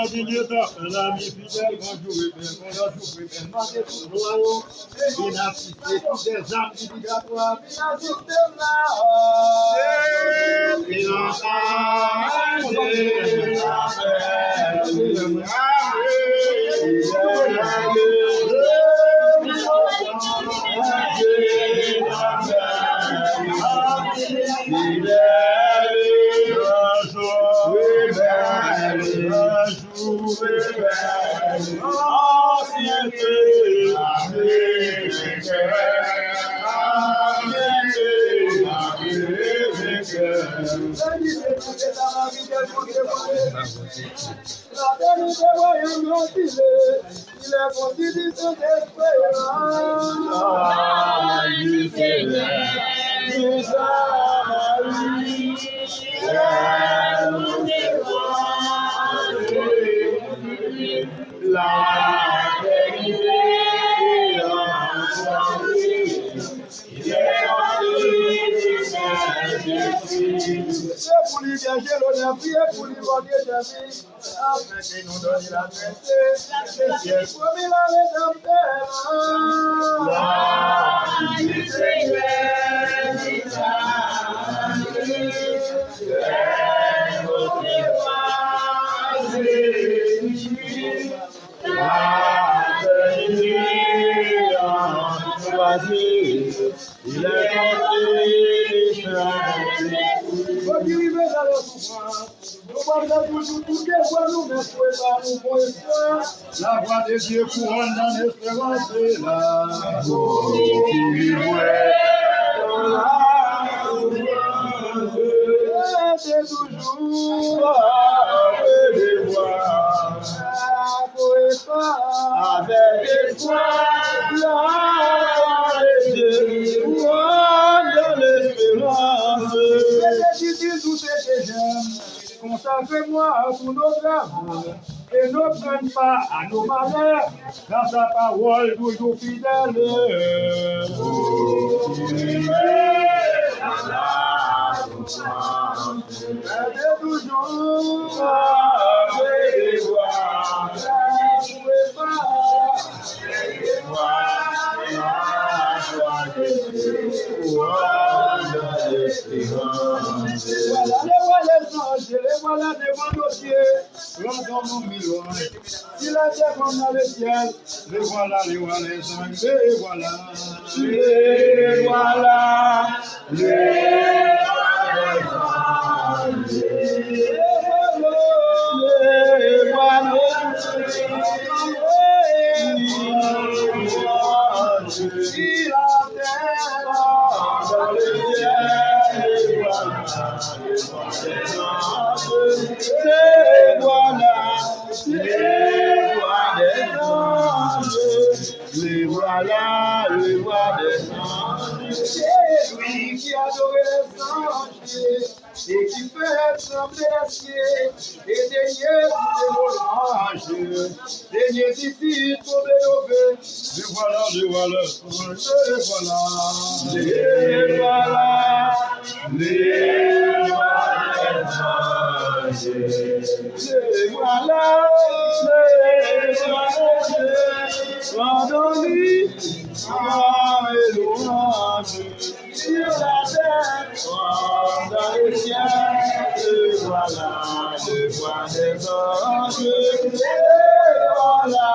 Depuis longtemps, l'ami fidèle, bonjour et bien, bonjour et bien, demandez tout le royaume, bien assisté, toutes les âmes obligatoires, bien assisté pour lui viager l'honneur, prier pour lui voler des vies, afin qu'il nous donne la vérité, le ciel promis la rédemption. Gloire du Seigneur, il est quand il arrive dans la souffrance, nous parlons toujours toutes les fois, nous ne pouvons pas nous pour espoir. La voix de Dieu couronne dans l'espérance et la voix qui jouait dans la souffrance. C'est toujours avec les voix, avec espoir, la de Dieu couronne dans l'espérance. Tout est déjà, consacrez-moi à tous nos travaux et ne prenne pas à nos malheurs dans sa parole toujours fidèle. Elle est toujours avec les voix, les voilà devant nos pieds, rendons-nous millions. Si la terre comme dans le ciel, les voilà les anges, les voilà, les voilà, les Les voilà, les voix des anges. C'est lui qui adorait les anges et qui fait trembler les cieux. Et daignez tous les louanges, daignez ici tomber nos vœux. Les voilà, les voilà, les voilà, les voilà, les voilà, les voilà, rendons-lui et louange sur la terre, dans les cieux, le voilà, le voix des anges, le voilà,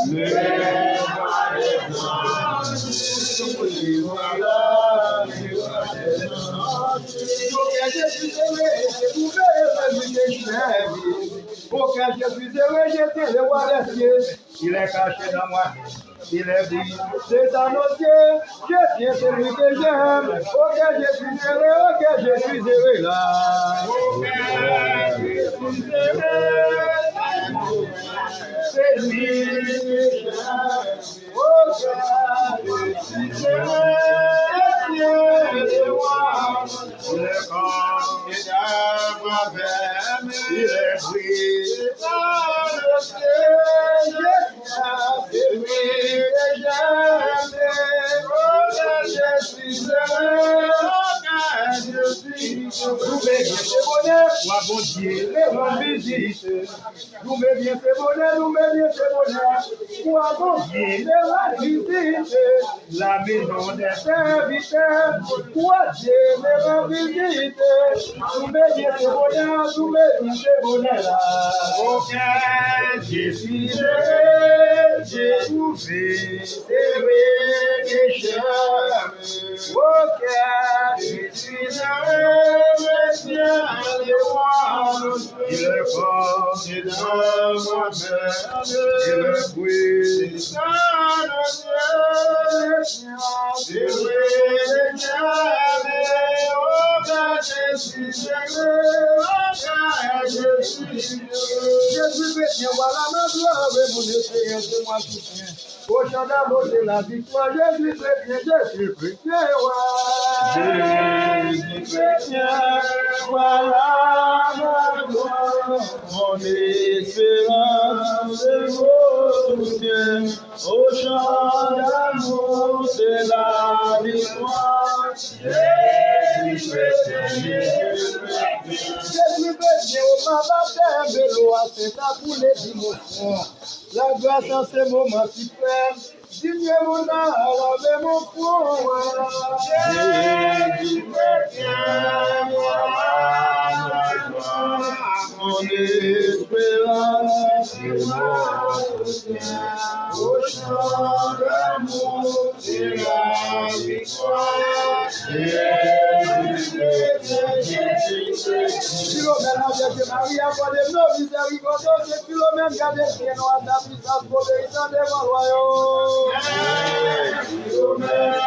le voix des anges, le voilà, le voix des anges. Auquel je suis aimé, j'ai trouvé celui que je t'aime. Auquel je suis aimé, j'ai tiré le roi des cieux. Il est caché dans moi. Il est dit, c'est dans nos yeux, je tiens celui que j'aime, auquel je suis aimé, auquel je suis aimé là. Auquel je suis aimé, c'est lui que j'aime, auquel je suis aimé, c'est moi. Il est comme et dans ma veine, il est pris dans le ciel, c'est lui. Bon Dieu, les rendre visite. Nous me bien fait bonheur, nous me bien fait bonheur. Pour bon Dieu, les rendre visite. La maison des serviteurs. Pour Dieu, les rendre visite. Nous me bien fait bonheur, nous me bien fait bonheur. Auquel je suis heureux, j'ai trouvé, c'est vrai que j'aime. Auquel je suis heureux, bien les rois, il est fort et dans ma mère, il est puissant dans le ciel, c'est vrai que j'aime. Auquel je suis heureux, je suis chrétien, voilà ma gloire et mon espérance, c'est moi soutien. Au chant d'amour de la victoire, je suis chrétien, je suis chrétien, voilà ma gloire, mon espérance et mon soutien. Au chant d'amour de la victoire, je suis chrétien, je suis chrétien, au baptême de l'eau, c'est à couler du mon front. La grâce en ce moment suprême, digne mon âme, lavez mon front. Jésus chrétien, mon espérance et mon soutien. Au chant d'amour et la victoire, Jésus chrétien, Jésus chrétien. Philomène, Vierge Marie, accordez nos miséricordes, c'est Philomène, gardez bien à ta puissance, obéissant devant le royaume. Philomène,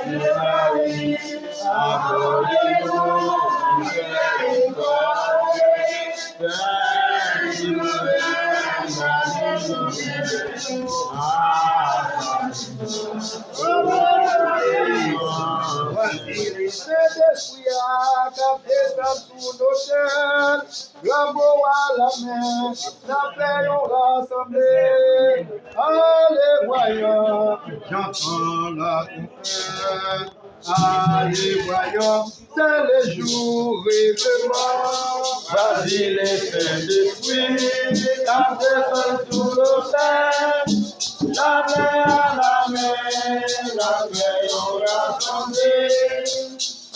Vierge Marie, accordez nos miséricordes, Saint-Esprit a capté sous nos chaînes, le mot à la main, la paix on rassemblée. Allez, voyons, j'entends la trompette. Allez, voyons, c'est le jour rêvement. Vas-y, les Saint-Esprit, capté sous nos chaînes. La paix à la main, la paix on rassemblée.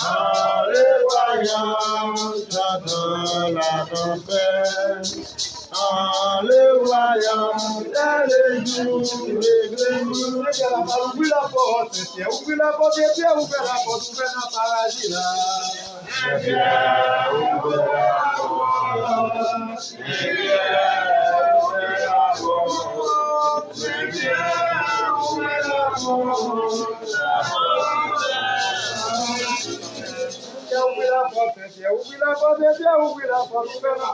Allez, voyons, j'entends la tempête. Allez, voyons, c'est le jour de ouvrez la porte, ouvrez la porte, ouvrez la porte, ouvrez la paradis là. Ouvrez la porte, ouvrez la porte, ouvrez la porte, ouvre la porte, ouvre la porte, ouvre la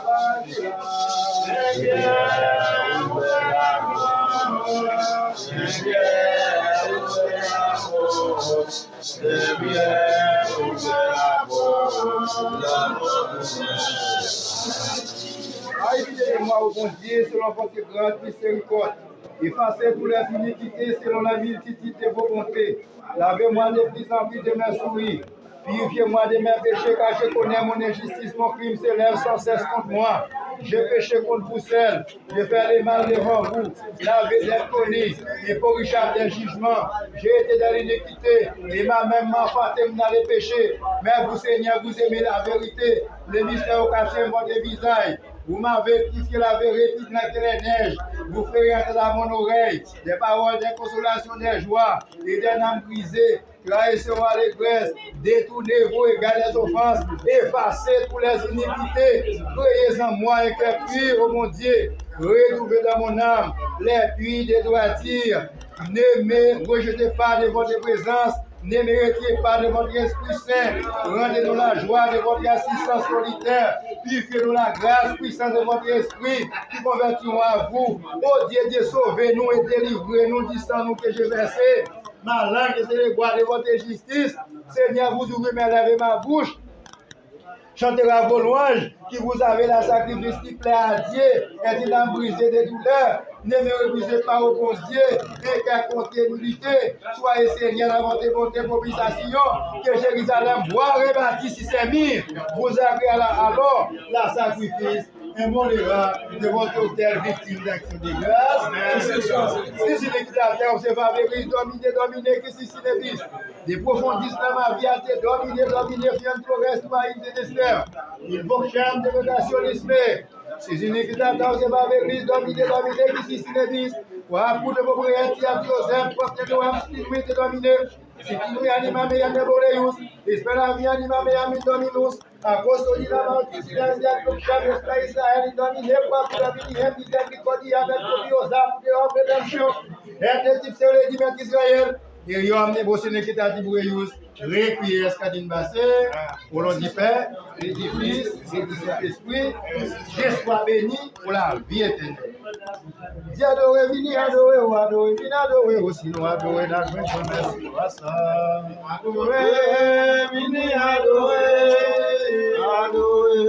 Aidez-moi au bon Dieu selon votre grande miséricorde. Effacez toutes les iniquités selon la multitude de vos bontés. Lavez-moi de plus en plus de mes souris. Purifiez-moi de mes péchés, car je connais mon injustice, mon crime s'élève sans cesse contre moi. J'ai péché contre vous seul, je fais les mal devant vous, lavé des connis, et pour Richard des jugements. J'ai été dans l'iniquité, et ma même m'a faté dans les péchés. Mais vous, Seigneur, vous aimez la vérité, le mystère au quatrième votre visage. Vous m'avez purifié la vérité dans les neiges. Vous ferez entrer dans mon oreille des paroles, des consolations, des joies et des âmes brisées. Trahissez-moi l'allégresse, détournez-vous, égalez les offenses, effacez toutes les iniquités. Créez en moi un cœur pur, ô mon Dieu. Renouvelez dans mon âme les puits des droitières. Ne me rejetez pas de votre présence. Ne me retirez pas de votre Esprit Saint. Rendez-nous la joie de votre assistance solitaire. Purifiez-nous la grâce puissante de votre Esprit qui convertiront à vous. Ô Dieu, Dieu, sauvez-nous et délivrez-nous du sang nous que j'ai versé. Ma langue est les gloires de votre justice. Seigneur, vous ouvrez mes lèvres et ma bouche. Chantera vos louanges, qui vous avez la sacrifice qui plaît à Dieu, et qui l'a brisé des douleurs. Ne me refusez pas au bon Dieu, et qu'à continuité, soyez Seigneur dans votre bonté propitiation, que Jérusalem voit rebâti si c'est mis. Vous avez alors la sacrifice immolera de votre autel victime d'action de grâce. Si c'est l'équitateur, c'est pas véris, dominer, que si c'est l'église. Des profondisses dans ma vie à te dominer, fiant tout le reste, ma idée d'Esther. Il faut charme de négationnisme. Si c'est l'équitateur, c'est pas véris, dominer, que si c'est l'église. Pour de vos prières, qui a Joseph, portez-nous un petit louis de dominer. Si tu nous animes, mais il y a des boléus. Espère la vie animée, mais il y a des dominus. À cause de la mort, il y a des Israël, il domine, quoi, pour la vie, il y a des miséricordies, avec le biosap, de rédemption. Et des types, c'est le dimanche d'Israël. Et il y a des bossines qui t'a dit, boléus. Réquies, Scadine Bassé, au nom du Père, et du Fils, et du Saint-Esprit. Je sois béni pour la vie éternelle. Dis adoré, vini adoré, ou adoré, vini adoré, aussi nous adoré, la grande promesse, adoré, vini adoré, adoré,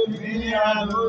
vini adoré.